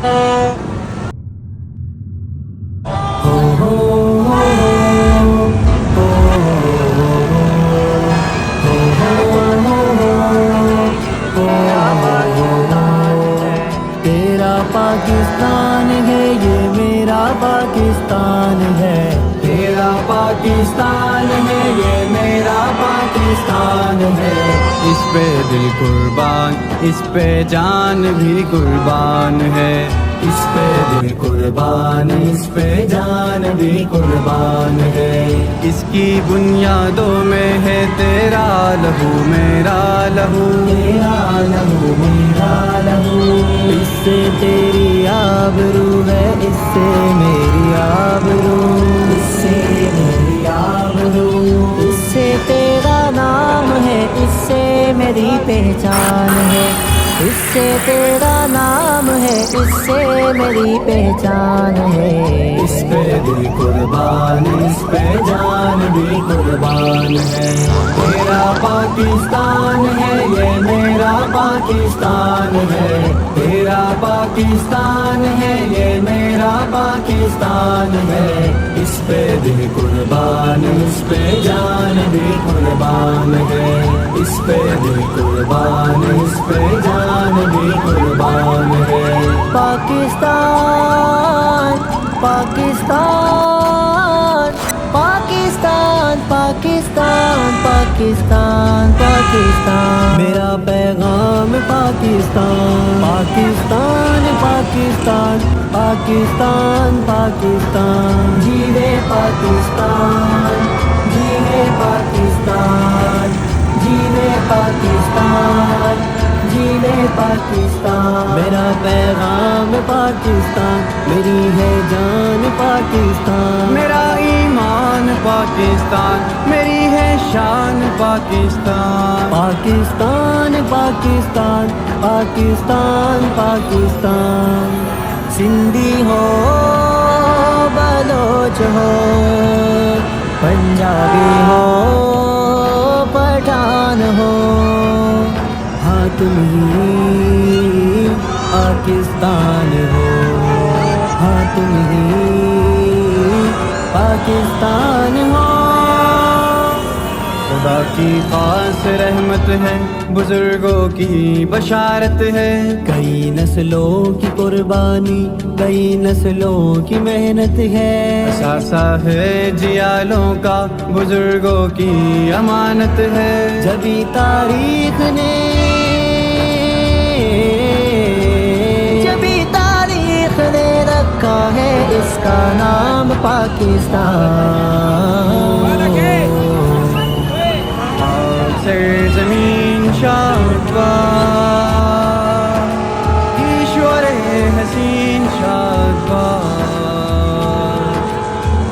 تیرا پاکستان ہے یہ میرا پاکستان ہے، تیرا پاکستان ہے یہ میرا پاکستان ہے، اس پہ دل قربان، اس پہ جان بھی قربان ہے، اس پہ دل قربان، اس پہ جان بھی قربان ہے، اس کی بنیادوں میں ہے تیرا لہو میرا لہو، تیرا لہو میرا لہو، اس سے تیری آبرو ہے، اس سے میری آبرو، اس سے میری آبرو، اس سے تیرا نام ہے، اس سے میری پہچان ہے، اس سے تیرا نام ہے، اس سے میری پہچان ہے، اس پہ دل قربان، اس پہ جان بھی قربان ہے، تیرا پاکستان ہے یہ میرا پاکستان ہے، تیرا پاکستان ہے یہ میرا پاکستان ہے، اس پہ دل قربان، اس پہ جان بھی قربان ہے، اس پہ دل قربان، اس پہ جان بھی قربان ہے، پاکستان پاکستان پاکستان پاکستان پاکستان پاکستان، میرا پیغام پاکستان پاکستان پاکستان پاکستان پاکستان، جیوے پاکستان، جیوے پاکستان، جیوے پاکستان، جیوے پاکستان، میرا پیغام پاکستان، میری ہے جان پاکستان، میرا ایمان پاکستان، میری ہے شان پاکستان، پاکستان پاکستان پاکستان پاکستان، سندھی ہو بلوچ ہو پنجابی ہو پٹھان ہو، ہاں تم ہی پاکستان ہو، ہاں تم ہی پاکستان ہو، خدا کی خاص رحمت ہے، بزرگوں کی بشارت ہے، کئی نسلوں کی قربانی، کئی نسلوں کی محنت ہے، اثاثہ ہے جیالوں کا، بزرگوں کی امانت ہے، جبھی تاریخ نے رکھا ہے اس کا نام پاکستان، زمین شادباد، ایشور حسین شادباد،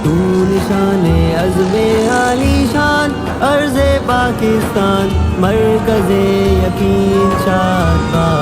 تو نشان عزم عالی شان، عرض پاکستان، مرکز یقین شادباد،